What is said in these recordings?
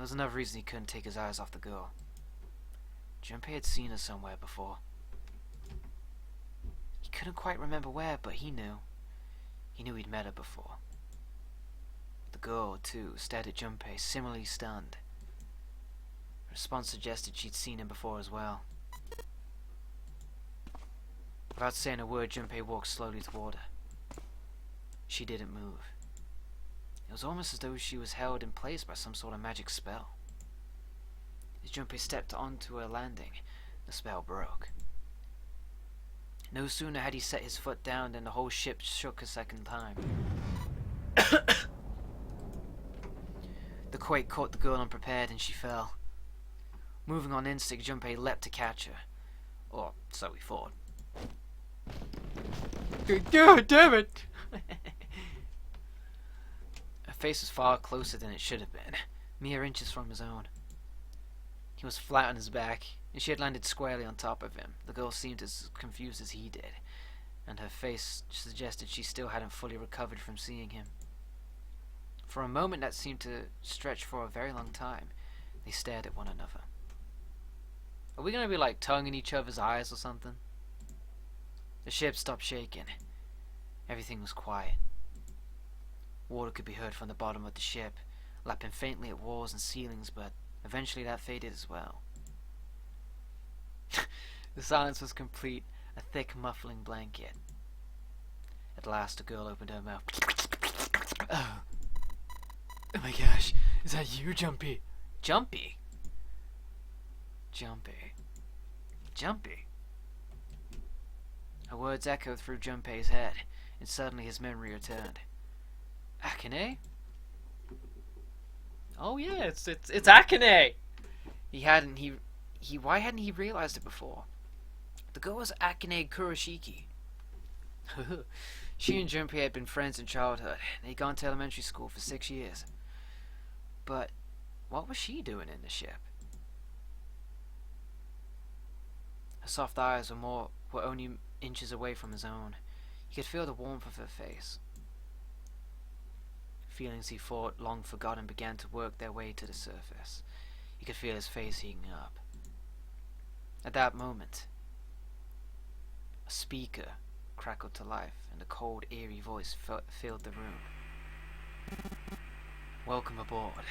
there was another reason he couldn't take his eyes off the girl. Junpei had seen her somewhere before. He couldn't quite remember where, but he knew. He knew he'd met her before. The girl, too, stared at Junpei, similarly stunned. Her response suggested she'd seen him before as well. Without saying a word, Junpei walked slowly toward her. She didn't move. It was almost as though she was held in place by some sort of magic spell. As Junpei stepped onto her landing, the spell broke. No sooner had he set his foot down than the whole ship shook a second time. The quake caught the girl unprepared and she fell. Moving on instinct, Junpei leapt to catch her. Or so he thought. God damn it! Her face was far closer than it should have been, mere inches from his own. He was flat on his back, and she had landed squarely on top of him. The girl seemed as confused as he did, and her face suggested she still hadn't fully recovered from seeing him. For a moment that seemed to stretch for a very long time, they stared at one another. Are we gonna be like tonguing each other's eyes or something? The ship stopped shaking. Everything was quiet. Water could be heard from the bottom of the ship, lapping faintly at walls and ceilings, but eventually that faded as well. The silence was complete, a thick, muffling blanket. At last, the girl opened her mouth. Oh my gosh, is that you, Jumpy? Jumpy? Jumpy. Jumpy. Her words echoed through Junpei's head, and suddenly his memory returned. Akane? Oh yeah, it's Akane! Why hadn't he realized it before? The girl was Akane Kurashiki. She and Junpei had been friends in childhood. They'd gone to elementary school for 6 years. But what was she doing in the ship? Her soft eyes were only inches away from his own. He could feel the warmth of her face. Feelings he thought long forgotten began to work their way to the surface. He could feel his face heating up. At that moment, a speaker crackled to life, and a cold, eerie voice filled the room. Welcome aboard.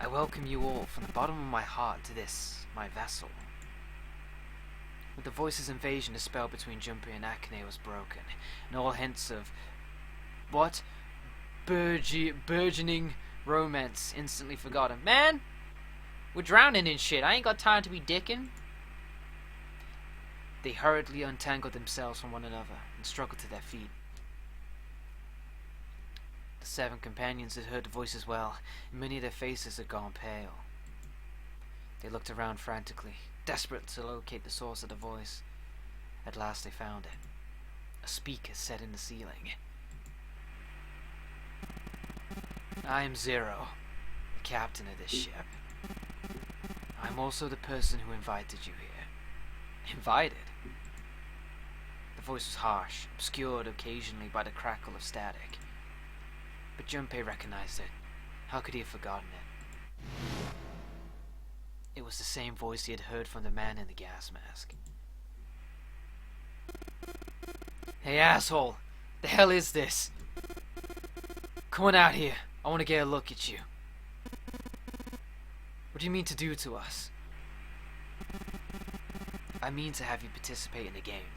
I welcome you all from the bottom of my heart to this, my vessel. With the voice's invasion, the spell between Junpei and Akane was broken, and all hints of burgeoning romance instantly forgotten. Man, we're drowning in shit. I ain't got time to be dicking. They hurriedly untangled themselves from one another and struggled to their feet. The 7 companions had heard the voice as well, and many of their faces had gone pale. They looked around frantically, desperate to locate the source of the voice. At last they found it. A speaker set in the ceiling. I am Zero, the captain of this ship. I'm also the person who invited you here. Invited? The voice was harsh, obscured occasionally by the crackle of static. But Junpei recognized it. How could he have forgotten it? It was the same voice he had heard from the man in the gas mask. Hey asshole! The hell is this? Come on out here. I want to get a look at you. What do you mean to do to us? I mean to have you participate in the game.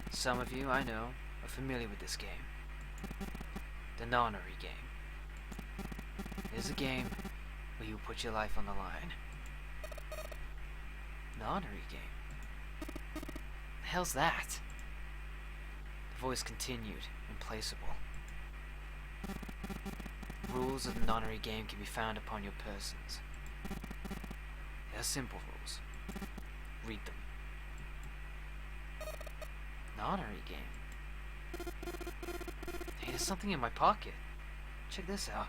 Some of you, I know, are familiar with this game. The nonary game. It is a game where you put your life on the line. Nonary game? The hell's that? The voice continued, implacable. Rules of the nonary game can be found upon your persons. They are simple rules. Read them. Nonary game? Hey, there's something in my pocket. Check this out.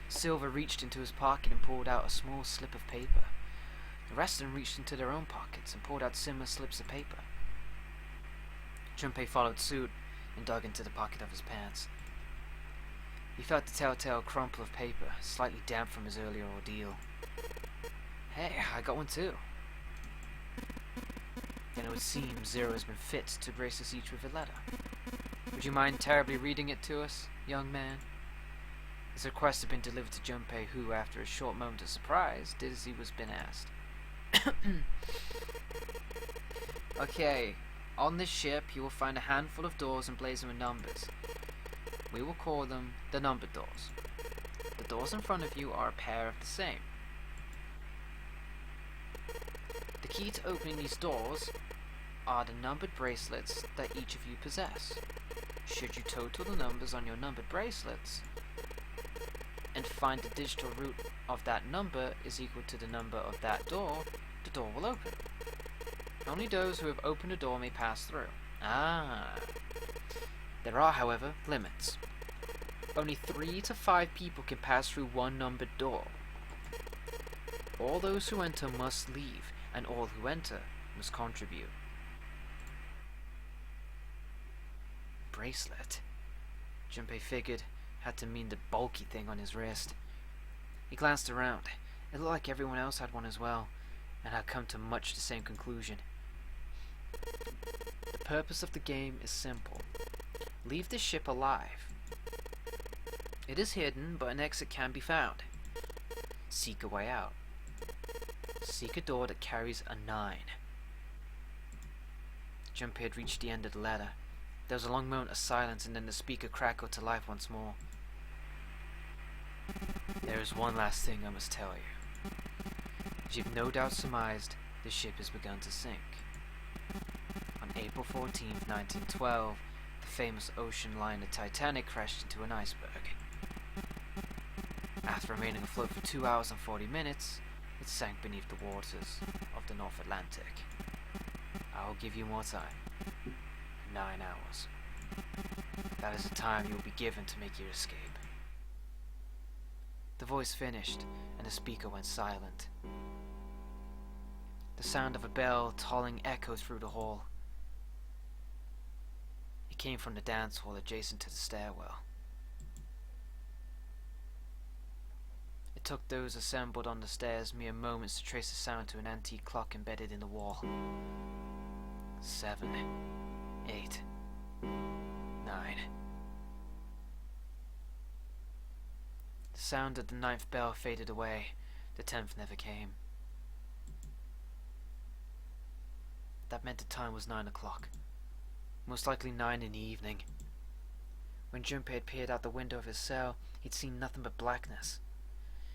Silver reached into his pocket and pulled out a small slip of paper. The rest of them reached into their own pockets and pulled out similar slips of paper. Junpei followed suit and dug into the pocket of his pants. He felt the telltale crumple of paper, slightly damp from his earlier ordeal. Hey, I got one too. Then it would seem Zero has been fit to grace us each with a letter. Would you mind terribly reading it to us, young man? His request had been delivered to Junpei, who, after a short moment of surprise, did as he was been asked. Okay, on this ship you will find a handful of doors emblazoned with numbers. We will call them the numbered doors. The doors in front of you are a pair of the same. The key to opening these doors are the numbered bracelets that each of you possess. Should you total the numbers on your numbered bracelets and find the digital root of that number is equal to the number of that door, the door will open. Only those who have opened a door may pass through. There are, however, limits. Only 3 to 5 people can pass through one numbered door. All those who enter must leave, and all who enter must contribute. Bracelet? Junpei figured had to mean the bulky thing on his wrist. He glanced around. It looked like everyone else had one as well, and had come to much the same conclusion. The purpose of the game is simple. Leave the ship alive. It is hidden, but an exit can be found. Seek a way out. Seek a door that carries a 9. Junpei had reached the end of the letter. There was a long moment of silence, and then the speaker crackled to life once more. There is one last thing I must tell you. As you've no doubt surmised, the ship has begun to sink. On April 14th, 1912, the famous ocean liner Titanic crashed into an iceberg. After remaining afloat for 2 hours and 40 minutes, it sank beneath the waters of the North Atlantic. I will give you more time. 9 hours. That is the time you will be given to make your escape. The voice finished, and the speaker went silent. The sound of a bell tolling echoed through the hall. It came from the dance hall adjacent to the stairwell. It took those assembled on the stairs mere moments to trace the sound to an antique clock embedded in the wall. 7, 8, 9. The sound of the 9th bell faded away. The 10th never came. That meant the time was 9 o'clock. Most likely 9 in the evening. When Junpei had peered out the window of his cell, he'd seen nothing but blackness.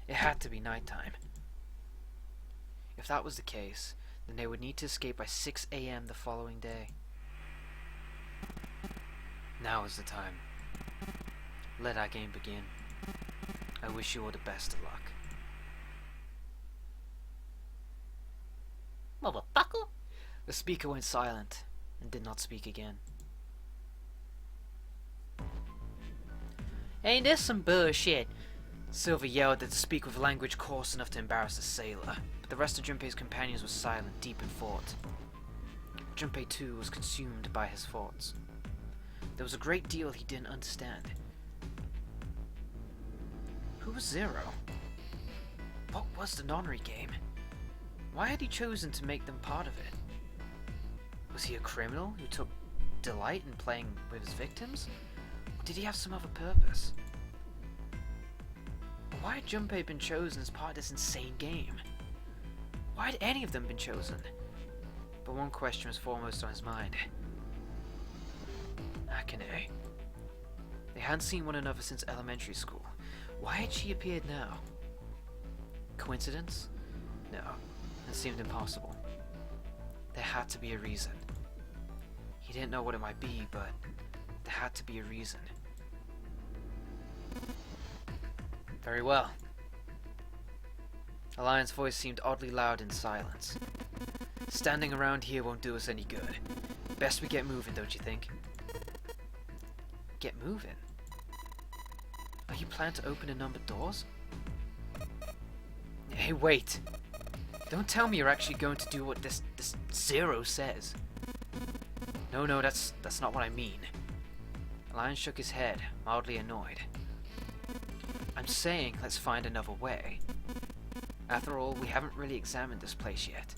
It had to be nighttime. If that was the case, then they would need to escape by 6 a.m. the following day. Now is the time. Let our game begin. I wish you all the best of luck. Motherfucker! The speaker went silent and did not speak again. Ain't this some bullshit? Silver yelled at the speaker with language coarse enough to embarrass a sailor, but the rest of Junpei's companions were silent, deep in thought. Junpei too was consumed by his thoughts. There was a great deal he didn't understand. Who was Zero? What was the nonary game? Why had he chosen to make them part of it? Was he a criminal who took delight in playing with his victims? Or did he have some other purpose? But why had Junpei been chosen as part of this insane game? Why had any of them been chosen? But one question was foremost on his mind. Akane. They hadn't seen one another since elementary school. Why had she appeared now? Coincidence? No, that seemed impossible. There had to be a reason. He didn't know what it might be, but there had to be a reason. Very well. The lion's voice seemed oddly loud in silence. Standing around here won't do us any good. Best we get moving, don't you think? Get moving? Are you planning to open the numbered doors? Hey, wait! Don't tell me you're actually going to do what this Zero says. No, that's not what I mean. The lion shook his head, mildly annoyed. I'm saying let's find another way. After all, we haven't really examined this place yet.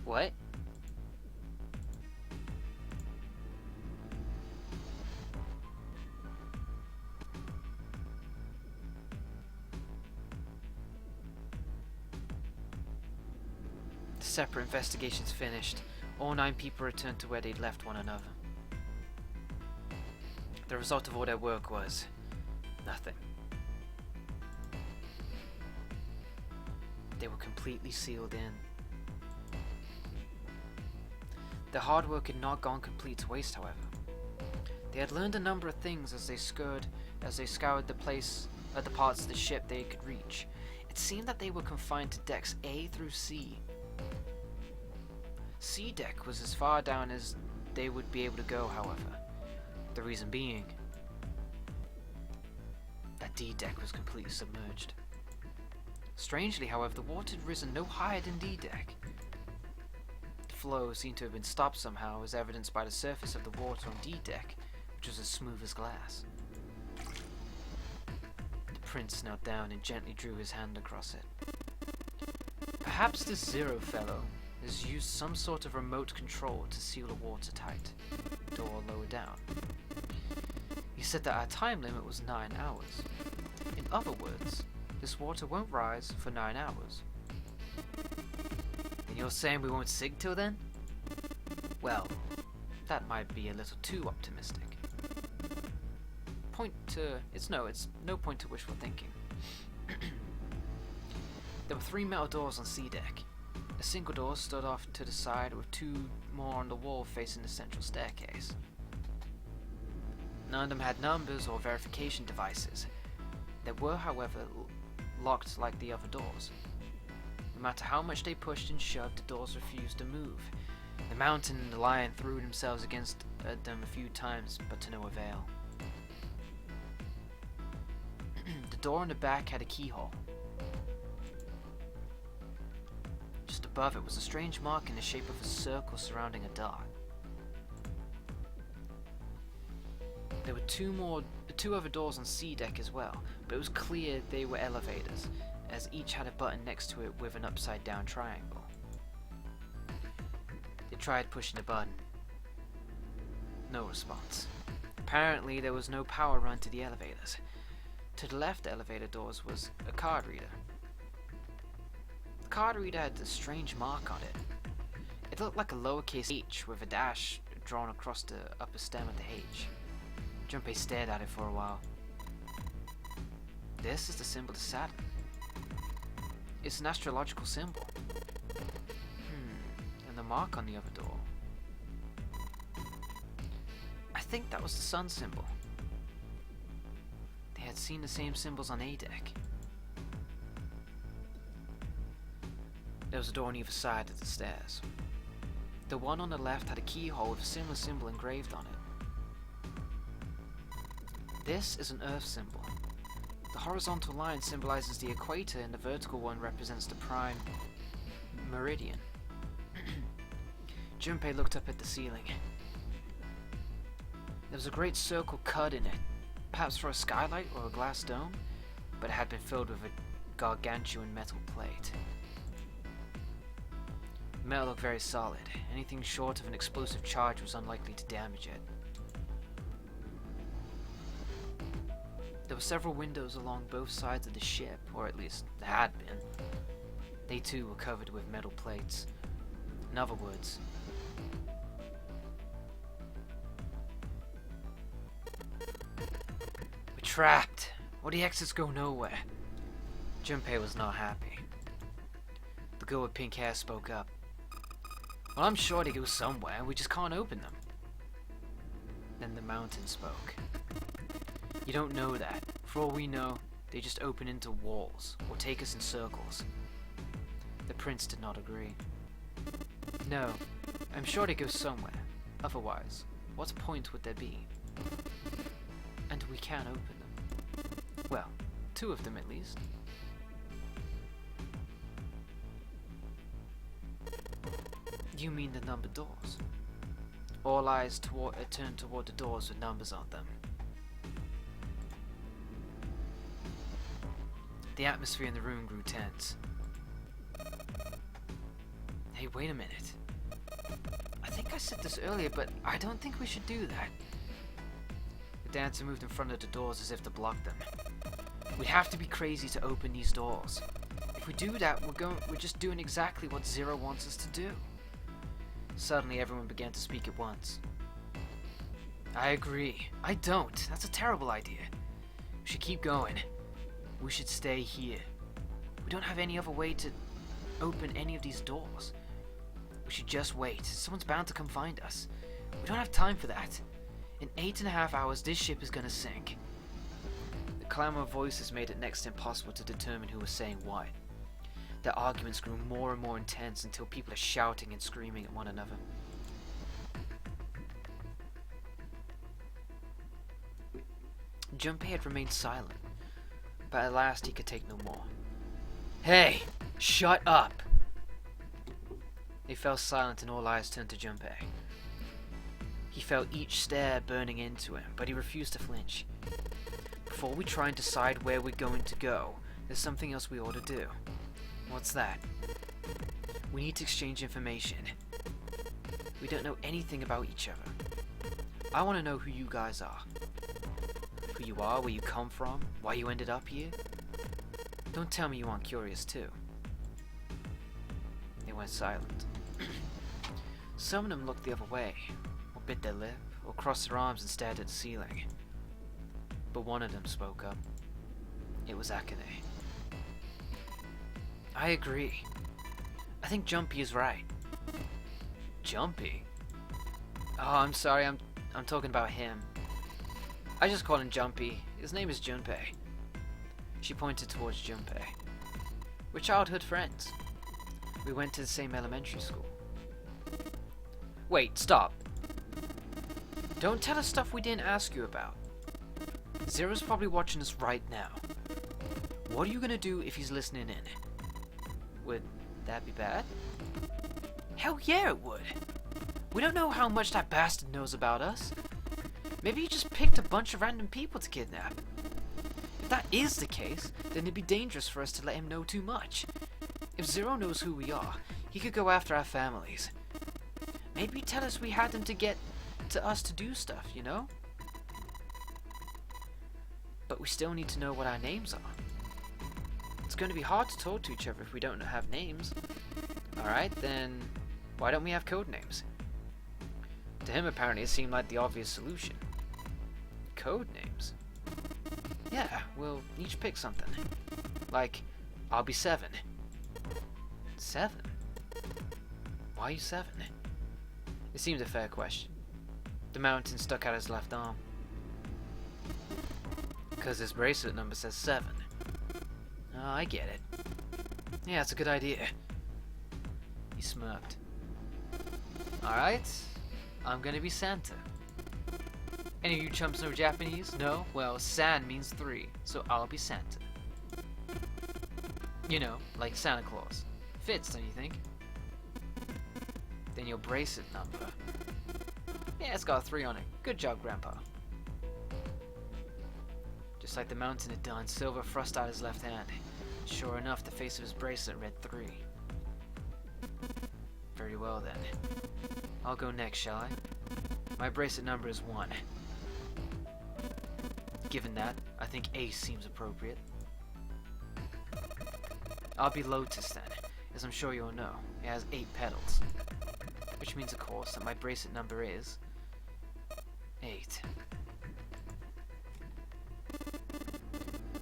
What? The separate investigations finished. All 9 people returned to where they'd left one another. The result of all their work was nothing. They were completely sealed in. Their hard work had not gone complete to waste, however. They had learned a number of things as they scoured the parts of the ship they could reach. It seemed that they were confined to decks A through C. C deck was as far down as they would be able to go, however. The reason being that D deck was completely submerged. Strangely, however, the water had risen no higher than D deck. The flow seemed to have been stopped somehow, as evidenced by the surface of the water on D deck, which was as smooth as glass. The prince knelt down and gently drew his hand across it. Perhaps this Zero fellow has used some sort of remote control to seal the watertight door lower down. He said that our time limit was 9 hours. In other words, this water won't rise for 9 hours. And you're saying we won't sink till then? Well, that might be a little too optimistic. It's no point to wishful thinking. There were 3 metal doors on C deck. A single door stood off to the side with 2 more on the wall facing the central staircase. None of them had numbers or verification devices. They were, however, locked like the other doors. No matter how much they pushed and shoved, the doors refused to move. The mountain and the lion threw themselves against them a few times, but to no avail. The door in the back had a keyhole. Just above it was a strange mark in the shape of a circle surrounding a dot. There were 2 other doors on C deck as well, but it was clear they were elevators, as each had a button next to it with an upside down triangle. They tried pushing the button. No response. Apparently there was no power run to the elevators. To the left elevator doors was a card reader. The card reader had a strange mark on it. It looked like a lowercase h with a dash drawn across the upper stem of the H. Junpei stared at it for a while. This is the symbol of Saturn. It's an astrological symbol. And the mark on the other door. I think that was the sun symbol. They had seen the same symbols on A deck. There was a door on either side of the stairs. The one on the left had a keyhole with a similar symbol engraved on it. This is an Earth symbol. The horizontal line symbolizes the equator and the vertical one represents the prime meridian. Junpei looked up at the ceiling. There was a great circle cut in it, perhaps for a skylight or a glass dome, but it had been filled with a gargantuan metal plate. The metal looked very solid. Anything short of an explosive charge was unlikely to damage it. There were several windows along both sides of the ship, or at least there had been. They too were covered with metal plates. In other words, we're trapped. All the exits go nowhere. Junpei was not happy. The girl with pink hair spoke up. Well, I'm sure they go somewhere, we just can't open them. Then the mountain spoke. You don't know that. For all we know, they just open into walls, or take us in circles. The prince did not agree. No, I'm sure they go somewhere. Otherwise, what point would there be? And we can open them. Well, 2 of them at least. You mean the numbered doors? All eyes turned toward the doors with numbers on them. The atmosphere in the room grew tense. Hey, wait a minute. I think I said this earlier, but I don't think we should do that. The dancer moved in front of the doors as if to block them. We'd have to be crazy to open these doors. If we do that, we're just doing exactly what Zero wants us to do. Suddenly, everyone began to speak at once. I agree. I don't. That's a terrible idea. We should keep going. We should stay here. We don't have any other way to open any of these doors. We should just wait. Someone's bound to come find us. We don't have time for that. In 8.5 hours, this ship is gonna sink. The clamor of voices made it next to impossible to determine who was saying what. Their arguments grew more and more intense until people are shouting and screaming at one another. Junpei had remained silent, but at last he could take no more. Hey! Shut up! They fell silent and all eyes turned to Junpei. He felt each stare burning into him, but he refused to flinch. Before we try and decide where we're going to go, there's something else we ought to do. What's that? We need to exchange information. We don't know anything about each other. I want to know who you guys are. Who you are, where you come from, why you ended up here. Don't tell me you aren't curious too. They went silent. Some of them looked the other way, or bit their lip, or crossed their arms and stared at the ceiling. But one of them spoke up. It was Akane. I agree. I think Jumpy is right. Jumpy? Oh, I'm sorry, I'm talking about him. I just call him Jumpy. His name is Junpei. She pointed towards Junpei. We're childhood friends. We went to the same elementary school. Wait, stop. Don't tell us stuff we didn't ask you about. Zero's probably watching us right now. What are you gonna do if he's listening in? Would that be bad? Hell yeah, it would. We don't know how much that bastard knows about us. Maybe he just picked a bunch of random people to kidnap. If that is the case, then it'd be dangerous for us to let him know too much. If Zero knows who we are, he could go after our families. Maybe tell us we had him to get to us to do stuff, you know? But we still need to know what our names are. It's going to be hard to talk to each other if we don't have names. Alright, then why don't we have code names? To him, apparently, it seemed like the obvious solution. Code names? Yeah, we'll each pick something. Like, I'll be 7. 7? Why are you 7? It seems a fair question. The mountain stuck out his left arm. Because his bracelet number says 7. Oh, I get it. Yeah, it's a good idea. He smirked. Alright, I'm gonna be Santa. Any of you chumps know Japanese? No? Well, San means 3, so I'll be Santa. You know, like Santa Claus. Fits, don't you think? Then your bracelet number. Yeah, it's got a 3 on it. Good job, Grandpa. Just like the mountain had done, Silver thrust out his left hand. Sure enough, the face of his bracelet read 3. Very well then. I'll go next, shall I? My bracelet number is 1. Given that, I think Ace seems appropriate. I'll be Lotus then, as I'm sure you'll know. It has 8 petals. Which means, of course, that my bracelet number is 8.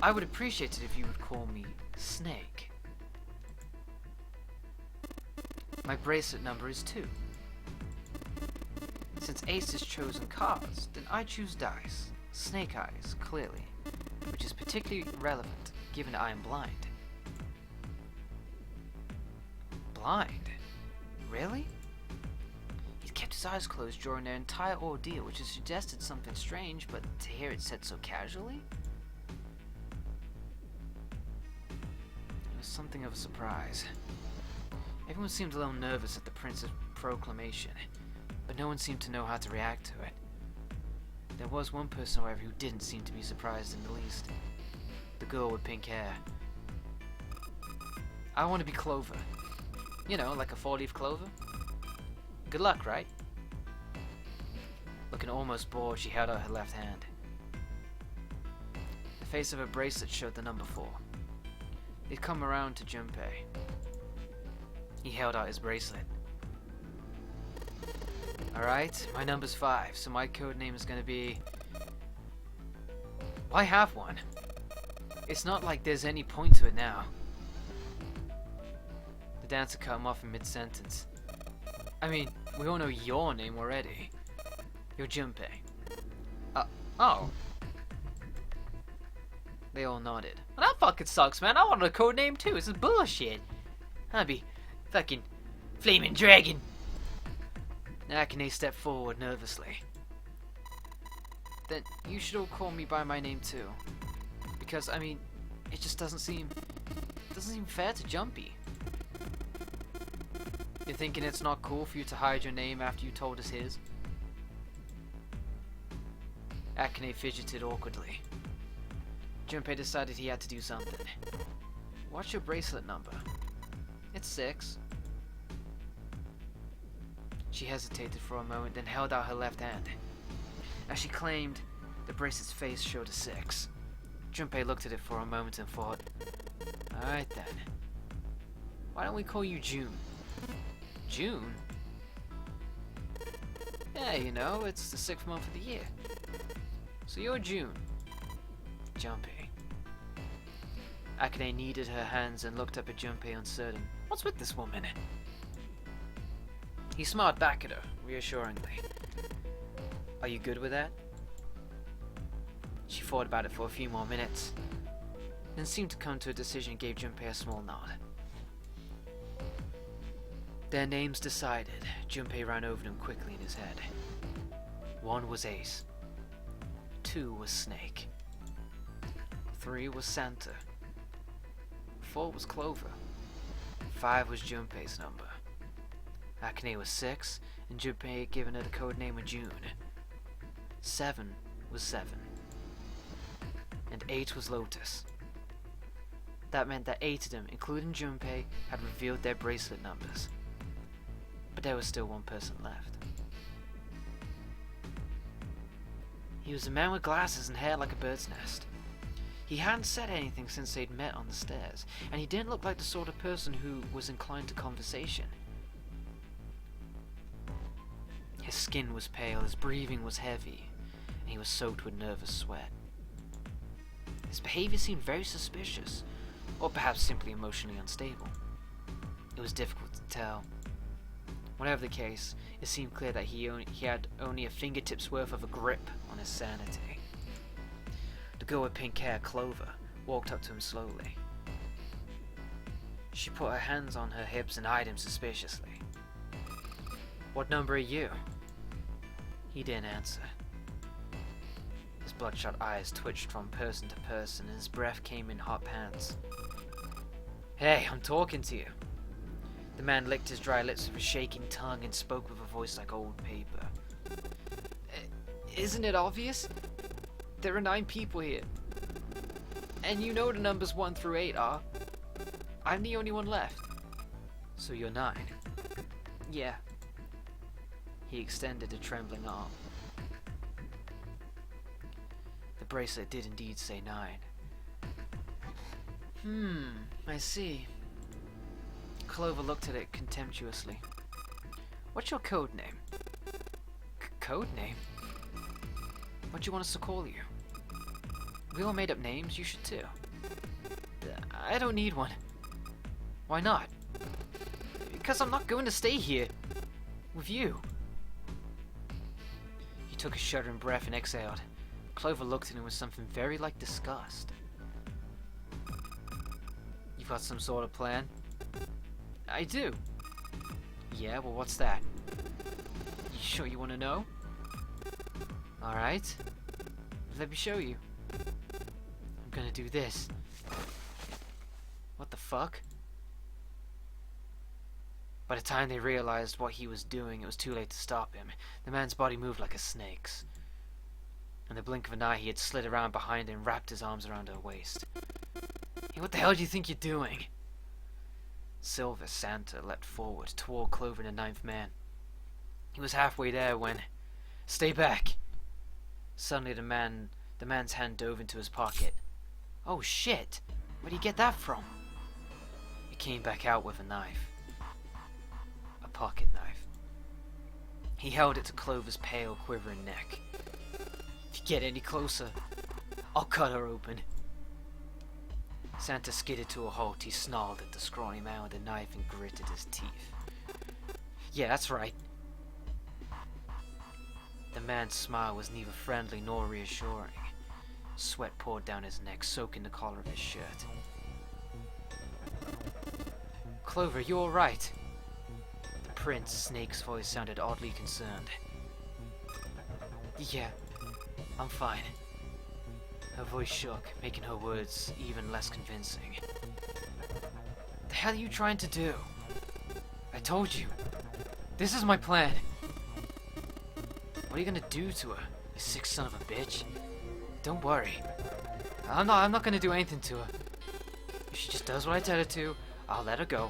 I would appreciate it if you would call me Snake. My bracelet number is 2. Since Ace has chosen cards, then I choose dice. Snake eyes, clearly. Which is particularly relevant, given that I am blind. Blind? Really? He's kept his eyes closed during their entire ordeal, which has suggested something strange, but to hear it said so casually? It was something of a surprise. Everyone seemed a little nervous at the prince's proclamation, but no one seemed to know how to react to it. There was one person, however, who didn't seem to be surprised in the least. The girl with pink hair. I want to be Clover. You know, like a 4-leaf clover. Good luck, right? Looking almost bored, she held out her left hand. The face of her bracelet showed the number 4. He'd come around to Junpei. He held out his bracelet. Alright, my number's 5, so my code name is gonna be... I have one. It's not like there's any point to it now. The dancer cut him off in mid-sentence. I mean, we all know your name already. You're Junpei. Oh. They all nodded. Well, that fucking sucks, man. I wanted a code name too. This is bullshit. I'd be fucking Flaming Dragon. Akane stepped forward nervously. Then you should all call me by my name too. Because, I mean, it just doesn't seem fair to Jumpy. You're thinking it's not cool for you to hide your name after you told us his? Akane fidgeted awkwardly. Junpei decided he had to do something. What's your bracelet number? It's 6. She hesitated for a moment, then held out her left hand. As she claimed, the bracelet's face showed a 6. Junpei looked at it for a moment and thought, alright then. Why don't we call you June? June? Yeah, you know, it's the 6th month of the year. So you're June. Junpei. Akane kneaded her hands and looked up at Junpei uncertain. What's with this woman? He smiled back at her, reassuringly. Are you good with that? She thought about it for a few more minutes, then seemed to come to a decision and gave Junpei a small nod. Their names decided, Junpei ran over them quickly in his head. 1 was Ace. 2 was Snake. 3 was Santa. 4 was Clover. 5 was Junpei's number. Akane was 6, and Junpei had given her the code name of June. 7 was 7. And 8 was Lotus. That meant that 8 of them, including Junpei, had revealed their bracelet numbers. But there was still one person left. He was a man with glasses and hair like a bird's nest. He hadn't said anything since they'd met on the stairs, and he didn't look like the sort of person who was inclined to conversation. His skin was pale, his breathing was heavy, and he was soaked with nervous sweat. His behavior seemed very suspicious, or perhaps simply emotionally unstable. It was difficult to tell. Whatever the case, it seemed clear that he had only a fingertip's worth of a grip on his sanity. The girl with pink hair, Clover, walked up to him slowly. She put her hands on her hips and eyed him suspiciously. What number are you? He didn't answer. His bloodshot eyes twitched from person to person and his breath came in hot pants. Hey, I'm talking to you. The man licked his dry lips with a shaking tongue and spoke with a voice like old paper. Isn't it obvious? There are 9 people here. And you know the numbers 1 through 8 are. I'm the only one left. So you're 9. Yeah. He extended a trembling arm. The bracelet did indeed say 9. I see. Clover looked at it contemptuously. What's your code name? Code name? What do you want us to call you? We all made up names, you should too. I don't need one. Why not? Because I'm not going to stay here with you. He took a shuddering breath and exhaled. Clover looked at him with something very like disgust. You've got some sort of plan? I do. Yeah, well, what's that? You sure you want to know? Alright. Let me show you. I'm gonna do this. What the fuck? By the time they realized what he was doing, it was too late to stop him. The man's body moved like a snake's. In the blink of an eye, he had slid around behind her and wrapped his arms around her waist. Hey, what the hell do you think you're doing? Silver Santa leapt forward toward Clover and the ninth man. He was halfway there when... Stay back! Suddenly the man's hand dove into his pocket. Oh shit! Where'd he get that from? He came back out with a knife. A pocket knife. He held it to Clover's pale, quivering neck. If you get any closer, I'll cut her open. Santa skidded to a halt. He snarled at the scrawny man with the knife and gritted his teeth. Yeah, that's right. The man's smile was neither friendly nor reassuring. Sweat poured down his neck, soaking the collar of his shirt. Clover, you alright? The Prince Snake's voice sounded oddly concerned. Yeah, I'm fine. Her voice shook, making her words even less convincing. The hell are you trying to do? I told you. This is my plan. What are you gonna do to her, you sick son of a bitch? Don't worry. I'm not gonna do anything to her. If she just does what I tell her to, I'll let her go.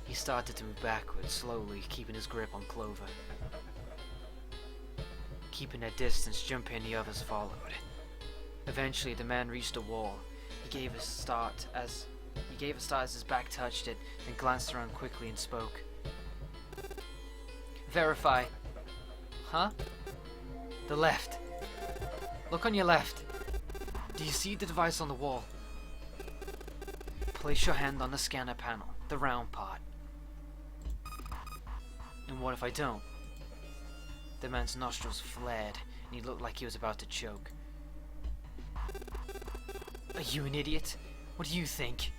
He started to move backwards, slowly, keeping his grip on Clover. Keeping their distance, Junpei and the others followed. Eventually, the man reached a wall. He gave a start as his back touched it, then glanced around quickly and spoke. Verify. Huh? The left. Look on your left. Do you see the device on the wall? Place your hand on the scanner panel, the round part. And what if I don't? The man's nostrils flared, and he looked like he was about to choke. Are you an idiot? What do you think?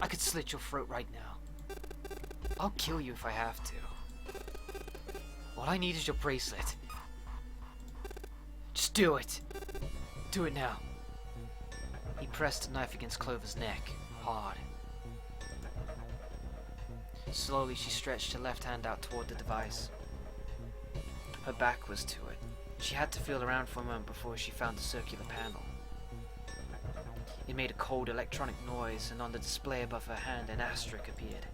I could slit your throat right now. I'll kill you if I have to. All I need is your bracelet. Just do it. Do it now. He pressed the knife against Clover's neck, hard. Slowly she stretched her left hand out toward the device. Her back was to it. She had to feel around for a moment before she found the circular panel. It made a cold electronic noise, and on the display above her hand an asterisk appeared.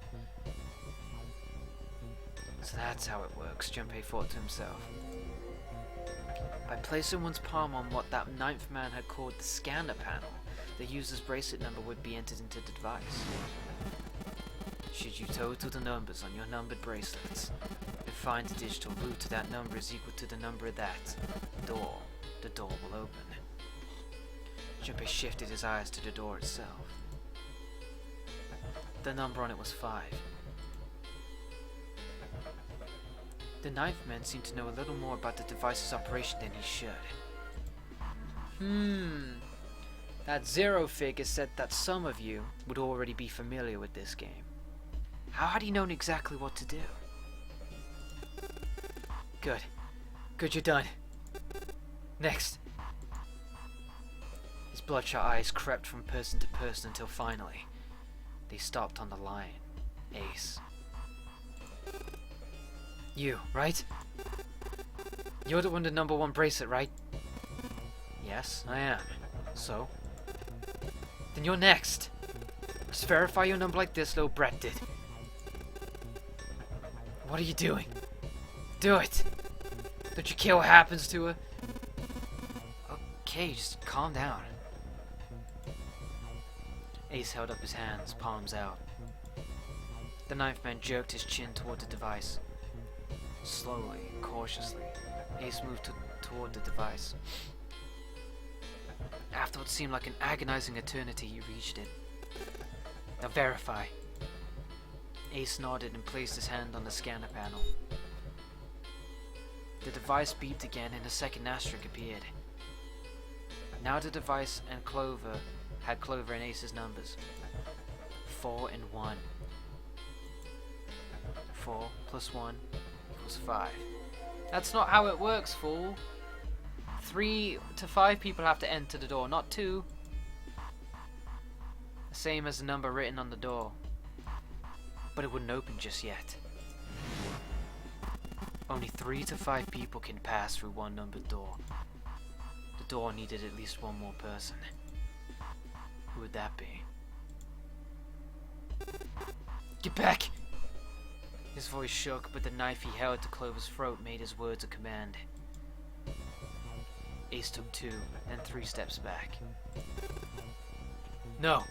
So that's how it works, Junpei thought to himself. By placing one's palm on what that ninth man had called the scanner panel, the user's bracelet number would be entered into the device. Should you total the numbers on your numbered bracelets, and find the digital root to that number is equal to the number of that door, the door will open. Junpei shifted his eyes to the door itself. The number on it was 5. The ninth man seemed to know a little more about the device's operation than he should. That 0 figure said that some of you would already be familiar with this game. How had he known exactly what to do? Good. Good, you're done. Next. His bloodshot eyes crept from person to person until finally, they stopped on the lion, Ace. You, right? You're the one with the number 1 bracelet, right? Yes, I am. So? Then you're next. Just verify your number like this little brat did. What are you doing? Do it! Don't you care what happens to her? Okay, just calm down. Ace held up his hands, palms out. The ninth man jerked his chin toward the device. Slowly, cautiously, Ace moved toward the device. After what seemed like an agonizing eternity, he reached it. Now verify. Ace nodded and placed his hand on the scanner panel. The device beeped again and a second asterisk appeared. Now the device and Clover had Clover and Ace's numbers. 4 and 1. 4 plus 1 equals 5. That's not how it works, fool. 3 to 5 people have to enter the door, not 2. The same as the number written on the door. But it wouldn't open just yet. Only 3 to 5 people can pass through one numbered door. The door needed at least one more person. Who would that be? Get back! His voice shook, but the knife he held to Clover's throat made his words a command. Ace took 2, then 3 steps back. No,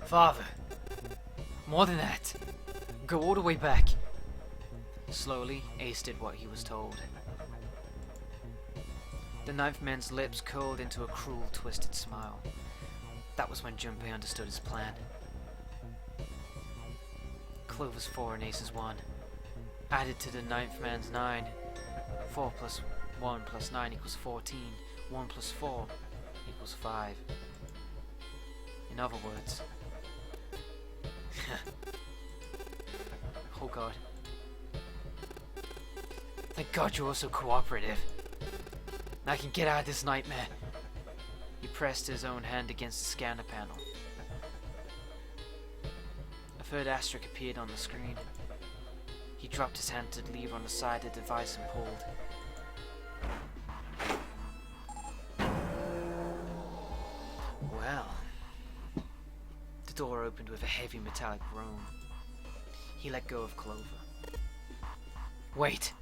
Father! More than that! Go all the way back! Slowly, Ace did what he was told. The ninth man's lips curled into a cruel, twisted smile. That was when Junpei understood his plan. Clover's 4 and Ace's 1. Added to the ninth man's 9. 4 plus 1 plus 9 equals 14. 1 plus 4 equals 5. In other words... Oh god. Thank God you're also cooperative. Now I can get out of this nightmare. He pressed his own hand against the scanner panel. A third asterisk appeared on the screen. He dropped his hand to the lever on the side of the device and pulled. Well... The door opened with a heavy metallic groan. He let go of Clover. Wait!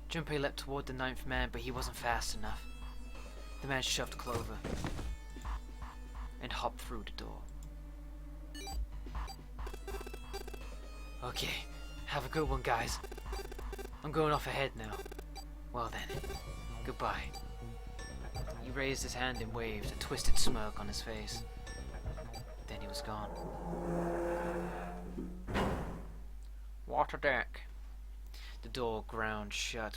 Junpei leapt toward the ninth man, but he wasn't fast enough. The man shoved Clover and hopped through the door. Okay, have a good one, guys. I'm going off ahead now. Well then, goodbye. He raised his hand and waved, a twisted smirk on his face. Then he was gone. What a deck. The door ground shut.